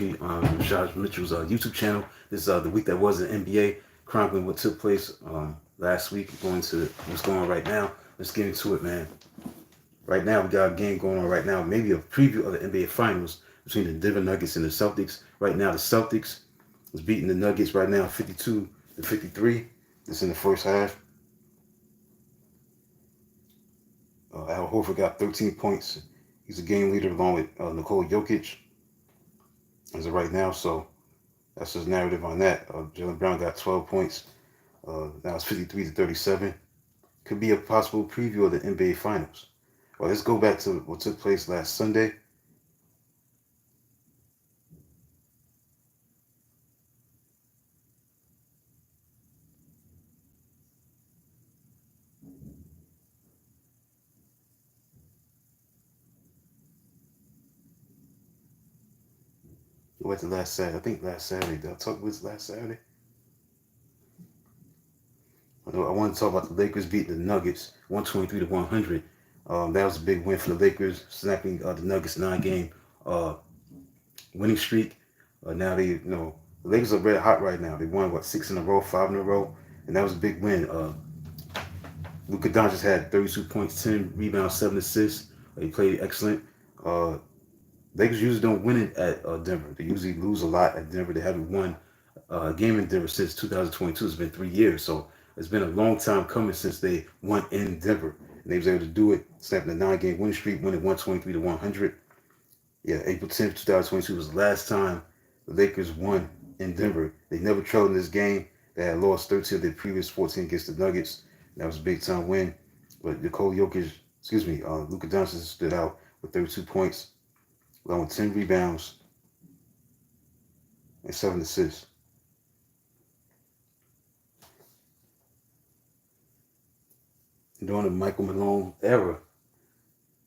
Josh Mitchell's YouTube channel. This is the week that was in NBA, chronicling what took place last week, going to what's going on right now. Let's get into it, man. Right now, we got a game going on right now, maybe a preview of the NBA Finals between the Denver Nuggets and the Celtics. Right now, the Celtics is beating the Nuggets right now 52-53. It's in the first half. Al Horford got 13 points. He's a game leader along with Nikola Jokic as of right now. So that's his narrative on that. Jaylen Brown got 12 points. Now it's 53-37. Could be a possible preview of the NBA Finals. Well, let's go back to what took place last Sunday. Go back to last Saturday. I think last Saturday. Did I talk about this last Saturday? I want to talk about the Lakers beating the Nuggets 123-100. That was a big win for the Lakers, snapping the Nuggets 9-game winning streak. Now the Lakers are red hot right now. They won 6 in a row, 5 in a row, and that was a big win. Luka Doncic had 32 points, 10 rebounds, 7 assists. He played excellent. Lakers usually don't win it at Denver. They usually lose a lot at Denver. They haven't won a game in Denver since 2022. It's been 3 years, so it's been a long time coming since they won in Denver. And they was able to do it, snapping the 9-game winning streak, winning 123-100. Yeah, April 10th, 2022 was the last time the Lakers won in Denver. They never trailed in this game. They had lost 13 of their previous 14 against the Nuggets. That was a big time win. But Luka Doncic stood out with 32 points, along with 10 rebounds and 7 assists. During the Michael Malone era,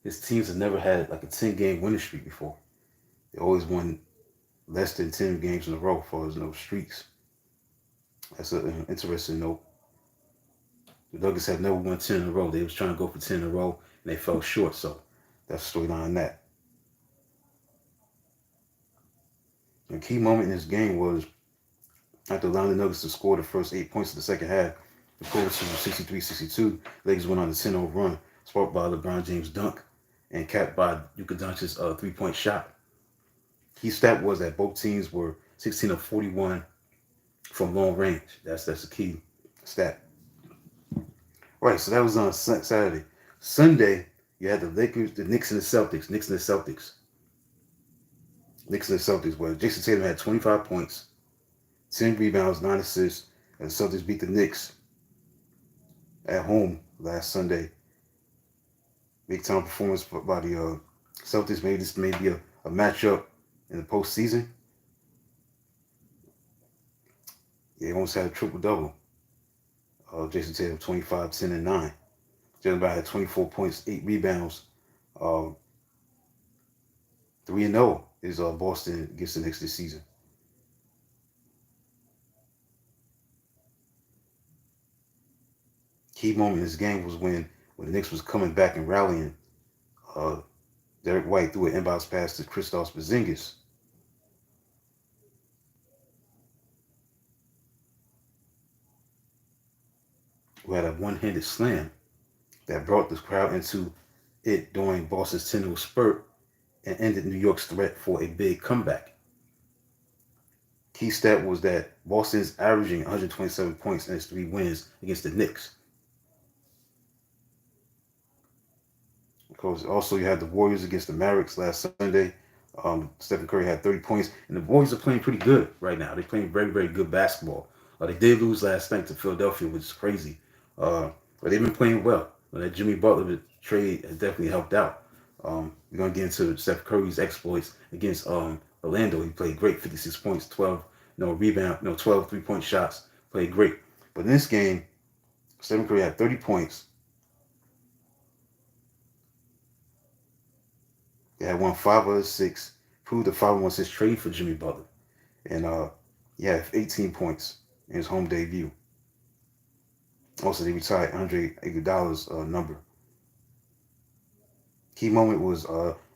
his teams have never had like a 10-game winning streak before. They always won less than 10 games in a row for no streaks. That's an interesting note. The Nuggets had never won 10 in a row. They was trying to go for 10 in a row, and they fell short. So that's the storyline on that. A key moment in this game was after allowing the Nuggets to score the first 8 points of the second half, the score was 63-62. Lakers went on a 10-0 run, sparked by LeBron James' dunk and capped by Luka Doncic's 3-point shot. Key stat was that both teams were 16 of 41 from long range. That's the key stat. Right, so that was on Saturday. Sunday, you had the Lakers, the Knicks and the Celtics. Knicks and the Celtics, where Jason Tatum had 25 points, 10 rebounds, 9 assists, and the Celtics beat the Knicks at home last Sunday. Big time performance by the Celtics. Maybe this may be a matchup in the postseason. Yeah, he almost had a triple-double. Jason Tatum, 25, 10, and 9. Jaylen Brown had 24 points, 8 rebounds. 3-0 is Boston against the Knicks this season. Key moment in this game was when the Knicks was coming back and rallying. Derek White threw an inbounds pass to Kristaps Porzingis. Who had a one-handed slam that brought the crowd into it during Boston's 10-0 spurt and ended New York's threat for a big comeback. Key stat was that Boston's averaging 127 points in its 3 wins against the Knicks. Because also you had the Warriors against the Mavericks last Sunday. Stephen Curry had 30 points, and the Warriors are playing pretty good right now. They're playing very, very good basketball. They did lose last night to Philadelphia, which is crazy. But they've been playing well. That Jimmy Butler trade has definitely helped out. We're going to get into Steph Curry's exploits against Orlando. He played great, 56 points, 12 rebound, 12 3-point shots. Played great. But in this game, Stephen Curry had 30 points. They had won 5 of the 6, proved the 5-1-6 trade for Jimmy Butler. And he had 18 points in his home debut. Also, they retired Andre Iguodala's number. Key moment was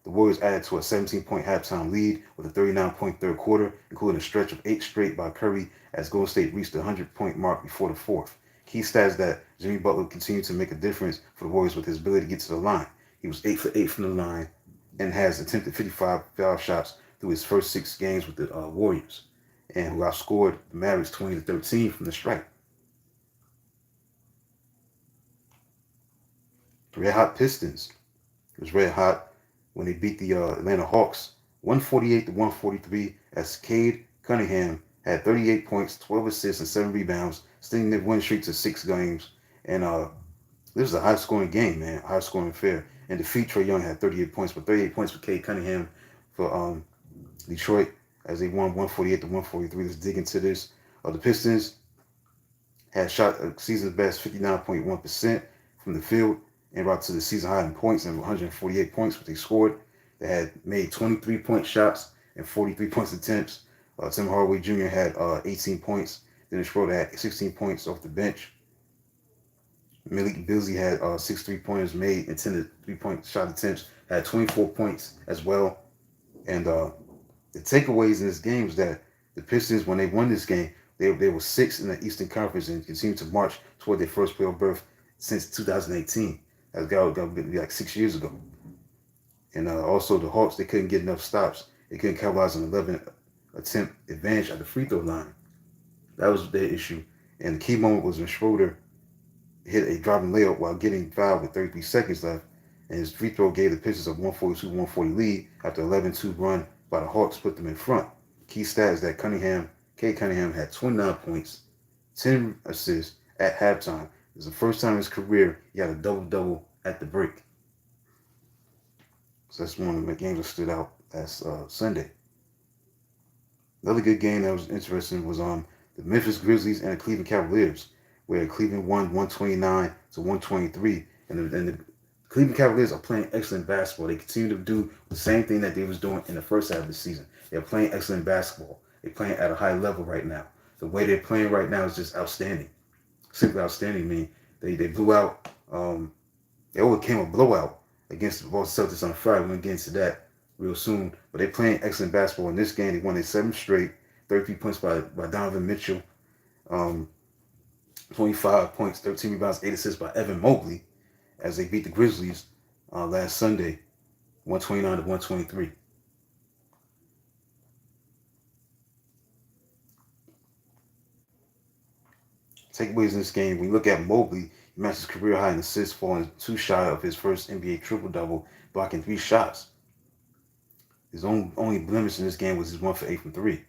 The Warriors added to a 17-point halftime lead with a 39-point third quarter, including a stretch of 8 straight by Curry as Golden State reached the 100-point mark before the fourth. Key stats that Jimmy Butler continued to make a difference for the Warriors with his ability to get to the line. He was 8 for 8 from the line and has attempted 55 foul shots through his first 6 games with the Warriors, and who outscored the Mavericks 20-13 from the stripe. Red Hot Pistons. It was red hot when they beat the Atlanta Hawks 148-143 as Cade Cunningham had 38 points, 12 assists, and 7 rebounds, extending their win streak to 6 games. And this was a high-scoring game, man, high-scoring affair. And defeat, Trae Young had 38 points, but 38 points for Cade Cunningham for Detroit as they won 148-143. Let's dig into this. The Pistons had shot a season best 59.1% from the field and brought to the season high in points and 148 points, what they scored. They had made 23-point shots and 43 points attempts. Tim Hardaway Jr. had 18 points. Dennis Schroeder had 16 points off the bench. Malik Beasley had 6 3-pointers made and 10 3-point shot attempts, had 24 points as well. And the takeaways in this game is that the Pistons, when they won this game, they were 6th in the Eastern Conference and continued to march toward their first playoff berth since 2018. That got to be like 6 years ago. And also the Hawks, they couldn't get enough stops. They couldn't capitalize on 11 attempt advantage at the free throw line. That was their issue. And the key moment was when Schroeder hit a driving layup while getting fouled with 33 seconds left. And his free throw gave the Pistons a 142-140 lead after 11-2 run by the Hawks put them in front. Key stat is that Cade Cunningham had 29 points, 10 assists at halftime. It was the first time in his career he had a double-double at the break. So that's one of the games that stood out last Sunday. Another good game that was interesting was the Memphis Grizzlies and the Cleveland Cavaliers, where Cleveland won 129-123. And the Cleveland Cavaliers are playing excellent basketball. They continue to do the same thing that they was doing in the first half of the season. They're playing excellent basketball. They're playing at a high level right now. The way they're playing right now is just outstanding. Simply outstanding. I mean, they blew out, they overcame a blowout against the Boston Celtics on Friday. We're going to get into that real soon. But they're playing excellent basketball. In this game, they won their 7th straight, 33 points by Donovan Mitchell, 25 points, 13 rebounds, 8 assists by Evan Mobley as they beat the Grizzlies last Sunday, 129-123. Takeaways in this game, when you look at Mobley, he matched his career high in assists, falling 2 shy of his first NBA triple-double, blocking 3 shots. His only blemish in this game was his 1 for 8 from 3.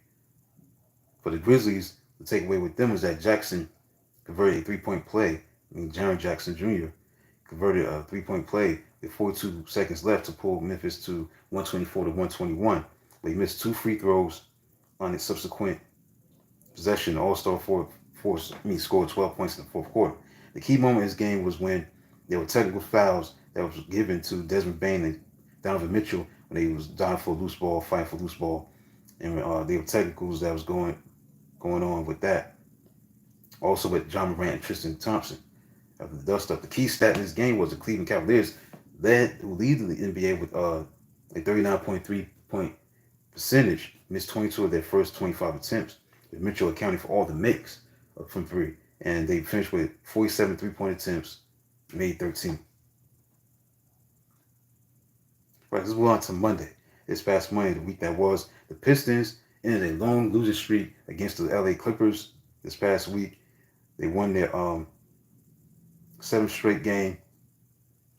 For the Grizzlies, the takeaway with them was that Jackson converted a 3-point play. Jaren Jackson Jr. converted a 3-point play with 42 seconds left to pull Memphis to 124-121. But he missed 2 free throws on his subsequent possession. All-Star scored 12 points in the fourth quarter. The key moment in this game was when there were technical fouls that was given to Desmond Bane and Donovan Mitchell when they was dying for a loose ball, fighting for a loose ball. And there were technicals that was going on with that. Also with John Morant and Tristan Thompson. After the dust up, the key stat in this game was the Cleveland Cavaliers who lead the NBA with a 39.3-point percentage, missed 22 of their first 25 attempts, with Mitchell accounting for all the makes from 3. And they finished with 47 3-point attempts, made 13. Right, let's move on to Monday. This past Monday, the week that was, the Pistons ended a long losing streak against the LA Clippers this past week. They won their 7th straight game.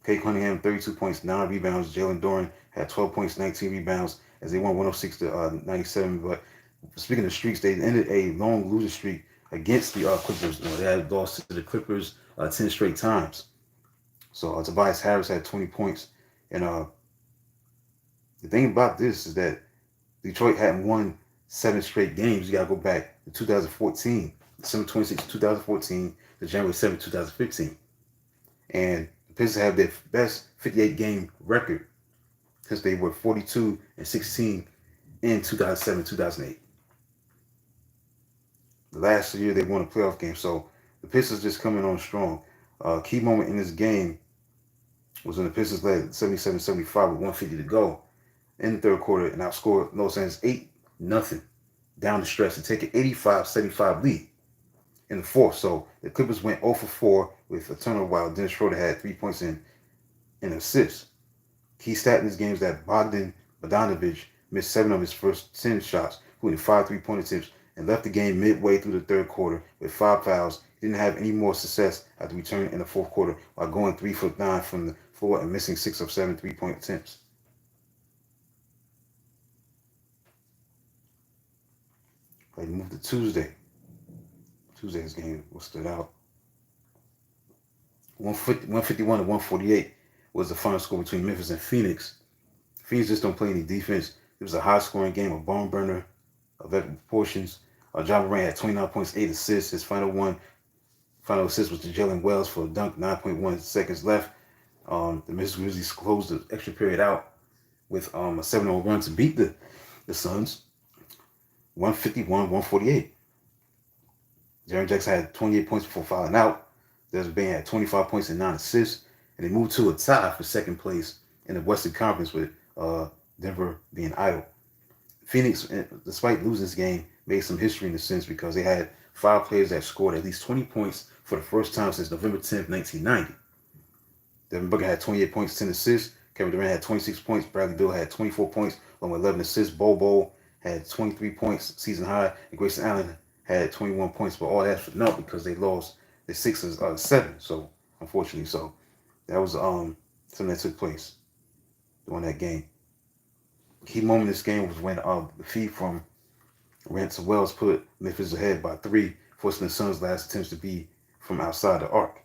Cade Cunningham, 32 points, 9 rebounds. Jalen Duren had 12 points, 19 rebounds as they won 106-97. But speaking of streaks, they ended a long losing streak against the Clippers. They had lost to the Clippers 10 straight times. So Tobias Harris had 20 points. And the thing about this is that Detroit hadn't won 7 straight games. You got to go back to 2014, December 26, 2014 to January 7, 2015. And the Pistons have their best 58-game record since they were 42-16 in 2007-2008. The last year they won a playoff game, so the Pistons just coming on strong. Key moment in this game was when the Pistons led 77-75 with 150 to go. in the third quarter and outscored Los Angeles 8-0 down the stretch to take an 85-75 lead in the fourth. So the Clippers went 0 for 4 with a turnover while Dennis Schroeder had 3 points and an assist. Key stat in this game is that Bogdan Bogdanovic missed 7 of his first 10 shots, including 5 3-point attempts, and left the game midway through the third quarter with 5 fouls. He didn't have any more success after returning in the fourth quarter while going 3 for 9 from the floor and missing 6 of 7 3-point attempts. They moved to Tuesday. Tuesday's game was stood out. 151 to 148 was the final score between Memphis and Phoenix. Phoenix just don't play any defense. It was a high-scoring game, a barn burner of epic proportions. Ja Morant had 29 points, 8 assists. His final assist was to Jalen Wells for a dunk, 9.1 seconds left. The Memphis Grizzlies closed the extra period out with a 7-0 run to beat the Suns, 151-148. Jaren Jackson had 28 points before fouling out. Desmond Bane had 25 points and 9 assists. And they moved to a tie for second place in the Western Conference with Denver being idle. Phoenix, despite losing this game, made some history in a sense because they had 5 players that scored at least 20 points for the first time since November 10th, 1990. Devin Booker had 28 points, 10 assists. Kevin Durant had 26 points. Bradley Beal had 24 points, along with 11 assists. Bol had 23 points, season high. And Grayson Allen had 21 points, but all that for naught because they lost the Sixers 7. So, unfortunately, that was something that took place during that game. Key moment in this game was when the feed from Ransom Wells put Memphis ahead by 3, forcing the Suns' last attempts to be from outside the arc.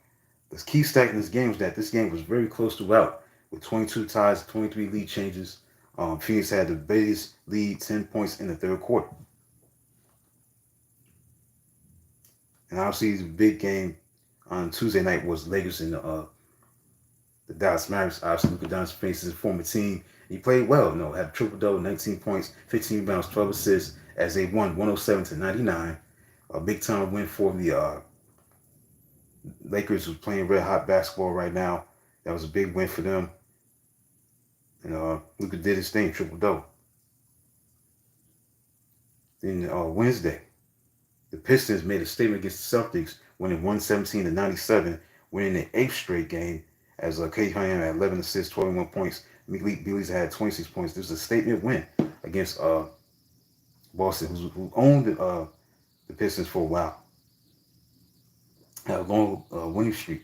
The key stat in this game was that this game was very close throughout, with 22 ties, 23 lead changes. Phoenix had the biggest lead, 10 points in the third quarter. And obviously, the big game on Tuesday night was Lakers and the Dallas Mavericks. Obviously, Luka Doncic faced his former team. He played well. Had a triple-double, 19 points, 15 rebounds, 12 assists as they won 107-99. A big-time win for the Lakers, who's playing red-hot basketball right now. That was a big win for them. And Luka did his thing, triple-double. Then Wednesday, the Pistons made a statement against the Celtics, winning 117-97, winning the 8th straight game, as K. Cunningham had 11 assists, 21 points. Malik Beasley had 26 points. This was a statement win against Boston, who owned the Pistons for a while. Had a long winning streak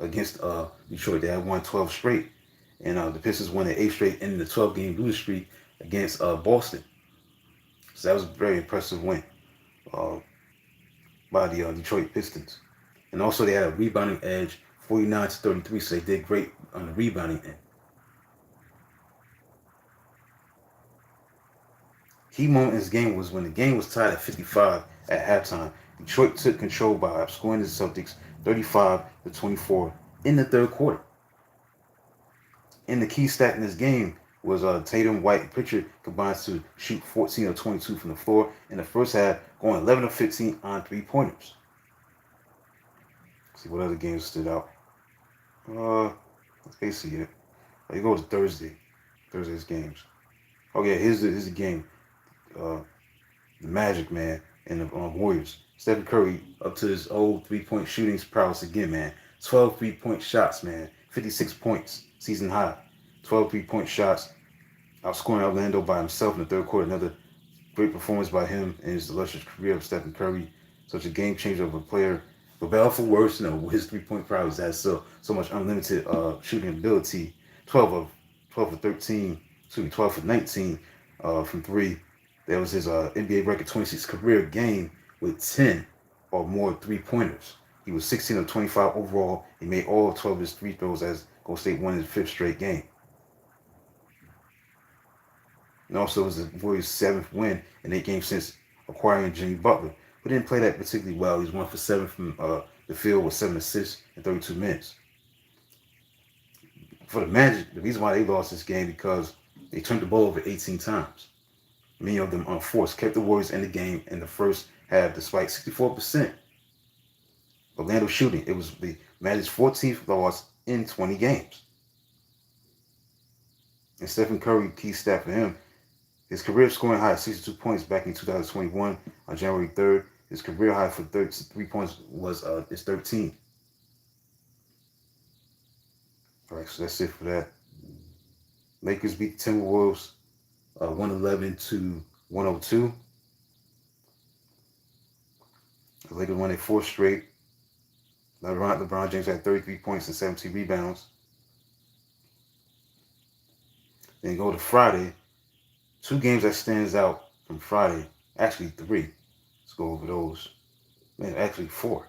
against Detroit. They had won 12 straight. And the Pistons won the 8th straight, ending the 12-game losing streak against Boston. So that was a very impressive win by the Detroit Pistons. And also they had a rebounding edge, 49-33, so they did great on the rebounding end. Key moment in this game was when the game was tied at 55 at halftime. Detroit took control by outscoring the Celtics 35-24 in the third quarter. And the key stat in this game was Tatum, White, and Pritchard combined to shoot 14 of 22 from the floor in the first half, going 11 of 15 on 3-pointers. See what other games stood out. Let's see it. You go to Thursday's games. Oh yeah, here's the game. The Magic, man, and the Warriors. Stephen Curry up to his old 3-point shooting prowess again, man. 12 3-point shots, man. 56 points, season high. 12 3-point shots. Outscoring Orlando by himself in the third quarter. Another great performance by him in his illustrious career of Stephen Curry. Such a game changer of a player. But better for worse, his 3-point prowess has so much unlimited shooting ability. 12 for 19 from 3. That was his NBA record 26 career game with 10 or more 3-pointers. He was 16 of 25 overall. He made all 12 of his free throws as Golden State won his 5th straight game. And also it was the Warriors' 7th win in 8 games since acquiring Jimmy Butler, who didn't play that particularly well. He was 1 for 7 from the field with 7 assists in 32 minutes. For the Magic, the reason why they lost this game because they turned the ball over 18 times. Many of them unforced, kept the Warriors in the game in the first half despite 64% Orlando shooting. It was the Magic's 14th loss in 20 games. And Stephen Curry, key stat for him, his career scoring high 62 points back in 2021 on January 3rd. His career high for 33 points was is 13. All right, so that's it for that. Lakers beat the Timberwolves 111 to 102. The Lakers won their fourth straight. LeBron James had 33 points and 17 rebounds. Then go to Friday. Two games that stands out from Friday. Actually, three. Let's go over those. Man, actually four.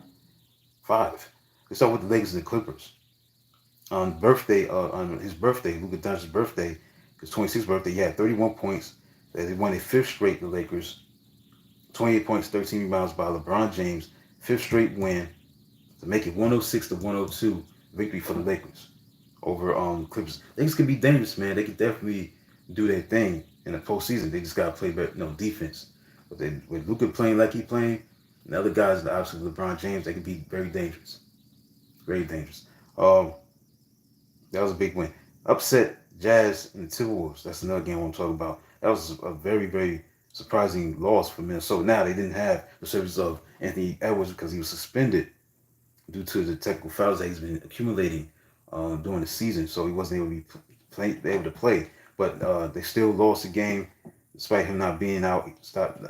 Five. Let's start with the Lakers and the Clippers. On his birthday, Luka Doncic's birthday, his 26th birthday, he had 31 points. They won a fifth straight, the Lakers. 28 points, 13 rebounds by LeBron James. Fifth straight win to make it 106 to 102 victory for the Lakers over Clippers. Lakers can be dangerous, man. They can definitely do their thing in the postseason. They just gotta play better, defense. But with Luka playing like he's playing, and the other guys, obviously LeBron James, they can be very dangerous. Very dangerous. That was a big win. Upset Jazz and the Timberwolves. That's another game I'm talking about. That was a very, very surprising loss for Minnesota. Now they didn't have the service of Anthony Edwards because he was suspended due to the technical fouls that he's been accumulating during the season, so he wasn't able to play. But they still lost the game, despite him not being out.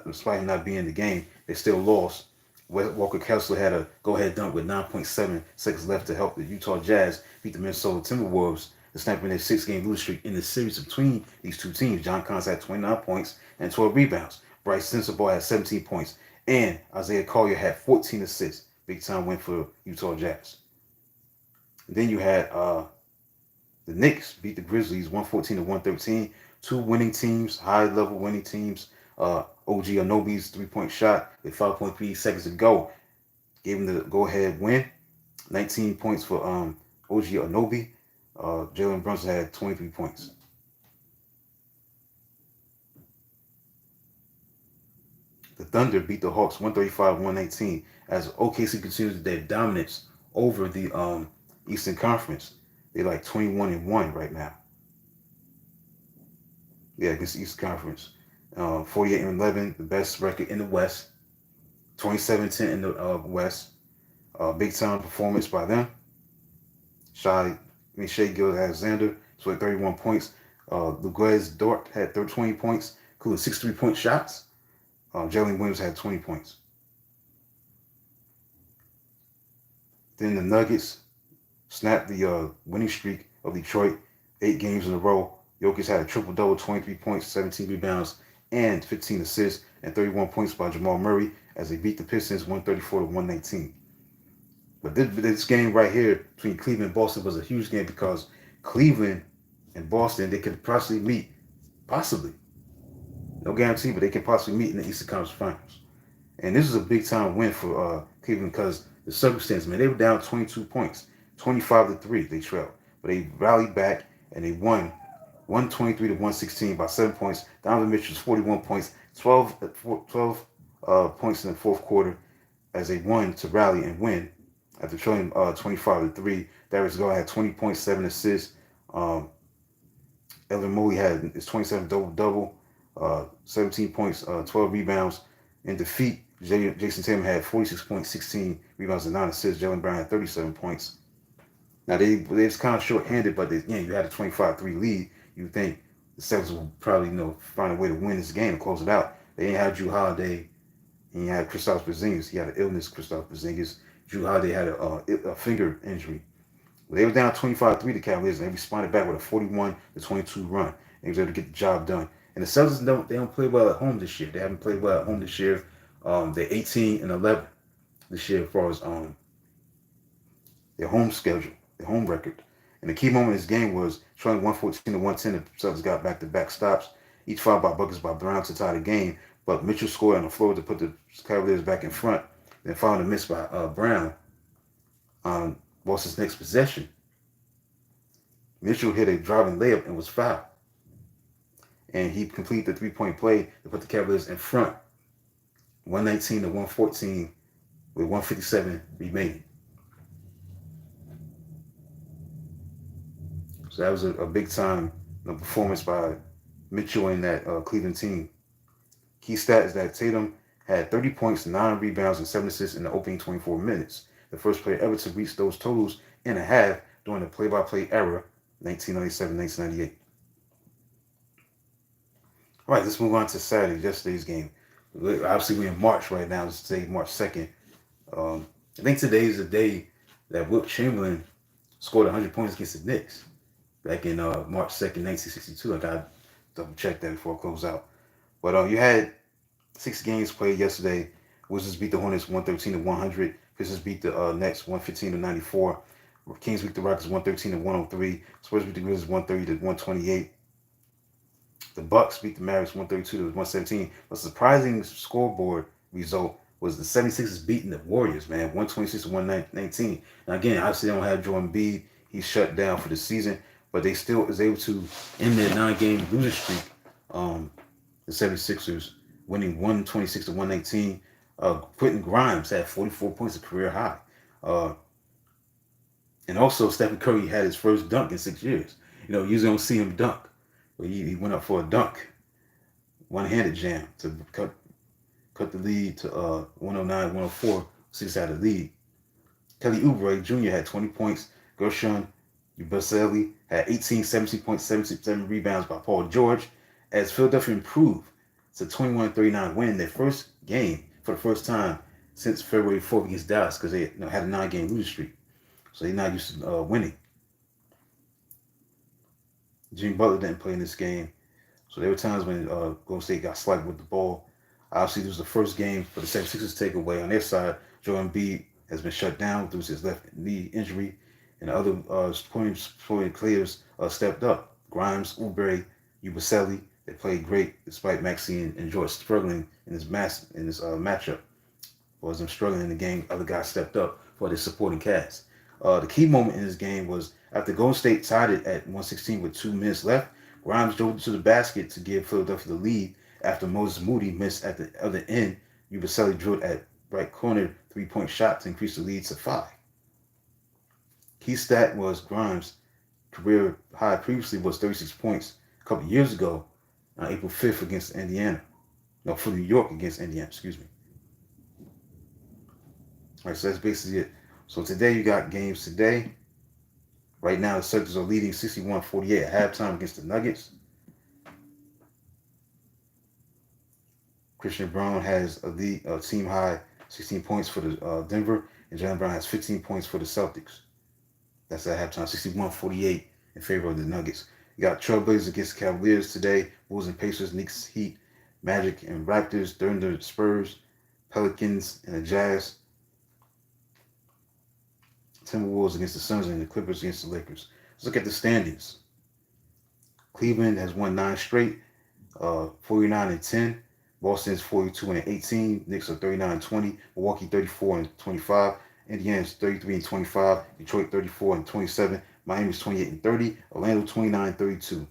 Despite him not being in the game, they still lost. Walker Kessler had a go-ahead dunk with 9.7 seconds left to help the Utah Jazz beat the Minnesota Timberwolves to snap in their 6-game losing streak in the series between these two teams. John Collins had 29 points and 12 rebounds. Bryce Sensabaugh had 17 points. And Isaiah Collier had 14 assists. Big-time win for Utah Jazz. And then you had the Knicks beat the Grizzlies 114 to 113. Two winning teams, high-level winning teams. OG Anunoby's three-point shot with 5.3 seconds to go gave him the go-ahead win. 19 points for OG Anunoby. Jalen Brunson had 23 points. The Thunder beat the Hawks 135-119 as OKC continues their dominance over the Eastern Conference. They're like 21-1 right now. Yeah, against the Eastern Conference. 48-11, the best record in the West. 27-10 in the West. Big time performance by them. Shai Gilgeous-Alexander scored 31 points. Luguentz Dort had 20 points, including 6 3-point shots. Jalen Williams had 20 points. Then the Nuggets snapped the winning streak of Detroit 8 games in a row. Jokic had a triple-double, 23 points, 17 rebounds, and 15 assists, and 31 points by Jamal Murray as they beat the Pistons 134 to 119. But this game right here between Cleveland and Boston was a huge game because Cleveland and Boston, they could possibly meet. Possibly. No guarantee, but they can possibly meet in the Eastern Conference Finals. And this is a big-time win for Cleveland because the circumstance, man, they were down 22 points. 25-3, they trailed. But they rallied back and they won 123 to 116 by 7 points. Donovan Mitchell's 41 points, 12 points in the fourth quarter as they won to rally and win after trailing 25-3. Darius Garland had 20 points, 7 assists. Evan Mobley had his 27 double-double, 17 points, 12 rebounds. In defeat, Jason Tatum had 46 points, 16 rebounds, and 9 assists. Jaylen Brown had 37 points. Now, they was kind of short-handed, but you had a 25-3 lead. You think the Celtics will probably, find a way to win this game and close it out. They ain't have Jrue Holiday, and you had Kristaps Porzingis. He had an illness, Kristaps Porzingis. Jrue Holiday had a finger injury. Well, they were down 25-3 to Cavaliers, and they responded back with a 41-22 run. They was able to get the job done. And the Celtics don't play well at home this year. They haven't played well at home this year. They're 18-11 this year as far as their home schedule, their home record. And the key moment in this game was trailing 114-110. The Celtics got back-to-back stops, each followed by buckets by Brown to tie the game. But Mitchell scored on the floor to put the Cavaliers back in front. Then followed a miss by Brown on Boston's next possession. Mitchell hit a driving layup and was fouled. And he completed the three-point play to put the Cavaliers in front, 119-114, with 157 remaining. So that was a big-time the performance by Mitchell and that Cleveland team. Key stat is that Tatum had 30 points, 9 rebounds, and 7 assists in the opening 24 minutes. The first player ever to reach those totals in a half during the play-by-play era, 1997-1998. All right, let's move on to Saturday, yesterday's game. Obviously, we're in March right now. It's today, March 2nd. I think today is the day that Wilt Chamberlain scored 100 points against the Knicks back in March 2nd, 1962. I got to double check that before I close out. But you had 6 games played yesterday. Wizards beat the Hornets 113-100. Pistons beat the Nets 115-94. Kings beat the Rockets 113-103. Spurs beat the Grizzlies 130-128. The Bucks beat the Mavericks 132-117. A surprising scoreboard result was the 76ers beating the Warriors, man, 126-119. Now again, obviously they don't have Joel Embiid. He's shut down for the season, but they still is able to end their 9-game losing streak. The 76ers winning 126-119. Quentin Grimes had 44 points, a career high. And also Stephen Curry had his first dunk in 6 years. You know, you usually don't see him dunk. But he went up for a dunk, one-handed jam to cut the lead to 109-104, 6 out of the lead. Kelly Oubre Jr. had 20 points. Gershon Yabusele had 18, 17 points, 77 rebounds by Paul George. As Philadelphia improved to 21-39 win their first game for the first time since February 4th against Dallas, because they had a 9-game losing streak. So they're not used to winning. Jimmy Butler didn't play in this game. So there were times when Golden State got slighted with the ball. Obviously, this was the first game for the 76ers to take away. On their side, Joel Embiid has been shut down due to his left knee injury. And the other point players stepped up. Grimes, Oubre, Yabusele, they played great despite Maxey and George struggling in this matchup. Was them struggling in the game, other guys stepped up for their supporting cast. The key moment in this game was after Golden State tied it at 116 with 2 minutes left. Grimes drove to the basket to give Philadelphia the lead after Moses Moody missed at the other end. Yabusele drilled at right corner 3-point shot to increase the lead to 5. Key stat was Grimes' career high previously was 36 points a couple years ago on April 5th against Indiana. No, for New York against Indiana, excuse me. All right, so that's basically it. So today you got games today. Right now the Celtics are leading 61-48 at halftime against the Nuggets. Christian Braun has a team high 16 points for the Denver, and Jaylen Brown has 15 points for the Celtics. That's at halftime, 61-48 in favor of the Nuggets. You got Trailblazers against Cavaliers today, Bulls and Pacers, Knicks, Heat, Magic and Raptors, Thunder, Spurs, Pelicans, and the Jazz. Timberwolves against the Suns, and the Clippers against the Lakers. Let's look at the standings. Cleveland has won 9 straight, 49-10. Boston's 42-18. Knicks are 39-20. Milwaukee 34-25. Indiana's 33-25. Detroit 34-27. Miami's 28-30. Orlando 29-32.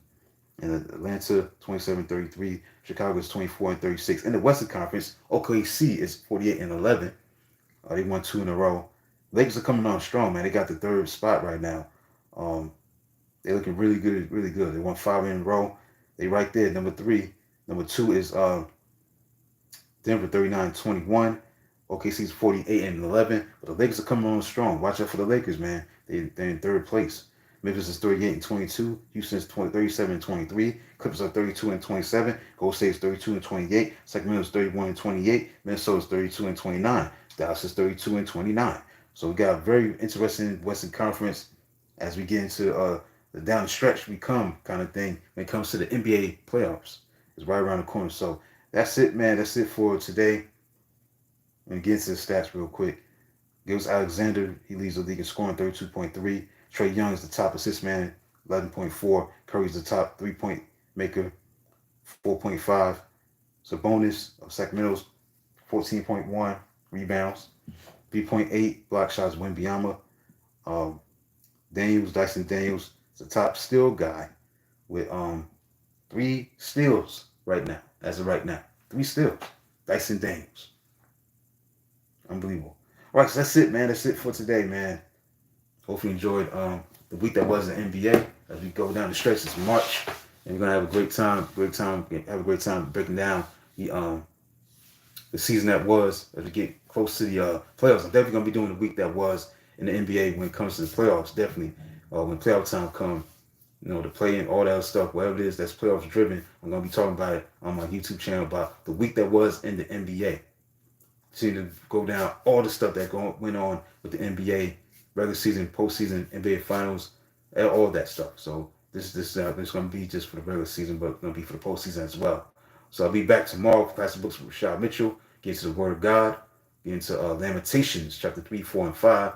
And Atlanta 27-33. Chicago's 24-36. In the Western Conference, OKC is 48-11. They won 2 in a row. Lakers are coming on strong, man. They got the 3rd spot right now. They're looking really good, really good. They won 5 in a row. They right there, number 3. Number 2 is Denver, 39-21. OKC's 48-11. But the Lakers are coming on strong. Watch out for the Lakers, man. They're in 3rd place. Memphis is 38-22. Houston's 37-23. Clippers are 32-27. Golden State's 32-28. Sacramento's 31-28. Minnesota's 32-29. Dallas is 32-29. So we got a very interesting Western Conference as we get into the down the stretch we come kind of thing when it comes to the NBA playoffs. It's right around the corner. So that's it, man. That's it for today. Let me get into the stats real quick. Gilgeous Alexander, he leads the league in scoring, 32.3. Trae Young is the top assist man, 11.4. Curry's the top 3-point maker, 4.5. Sabonis of Sacramento's 14.1 rebounds. 3.8 block shots, Wembanyama. Dyson Daniels is the top steal guy with 3 steals right now, as of right now. 3 steals. Dyson Daniels. Unbelievable. All right, so that's it, man. That's it for today, man. Hopefully you enjoyed the week that was the NBA. as we go down the stretch. It's March, and we're gonna have a great time. Have a great time breaking down the season that was as we get close to the playoffs. I'm definitely gonna be doing the week that was in the NBA when it comes to the playoffs. Definitely, when playoff time comes, the play-in, all that other stuff, whatever it is that's playoffs driven, I'm gonna be talking about it on my YouTube channel about the week that was in the NBA. See to go down all the stuff that went on with the NBA regular season, postseason, NBA finals, and all that stuff. So this gonna be just for the regular season, but gonna be for the postseason as well. So I'll be back tomorrow for Pastor Books with Rashad Mitchell. Get into the Word of God, get into Lamentations chapter 3, 4, and 5,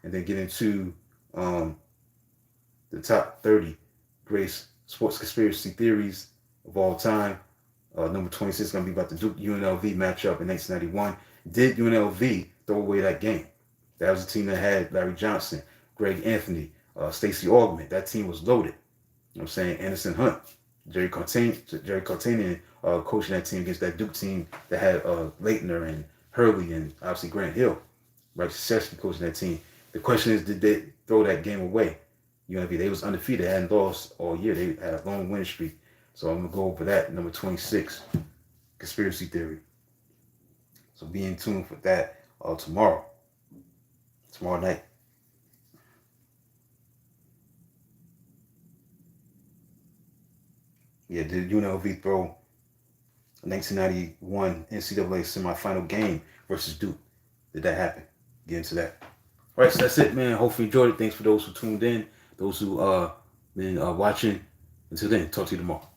and then get into the top 30 greatest sports conspiracy theories of all time. Number 26 is going to be about the Duke UNLV matchup in 1991. Did UNLV throw away that game? That was a team that had Larry Johnson, Greg Anthony, Stacey Augmon. That team was loaded. You know what I'm saying? Anderson Hunt, Jerry Cartanian coaching that team against that Duke team that had Leitner and Hurley and obviously Grant Hill. Right, successfully coaching that team. The question is, did they throw that game away? UNLV, they was undefeated, they hadn't lost all year. They had a long winning streak. So I'm going to go over that, number 26, conspiracy theory. So be in tune for that tomorrow night. Yeah, did UNLV throw a 1991 NCAA semifinal game versus Duke? Did that happen? Get into that. All right, so that's it, man. Hopefully you enjoyed it. Thanks for those who tuned in, those who been watching. Until then, talk to you tomorrow.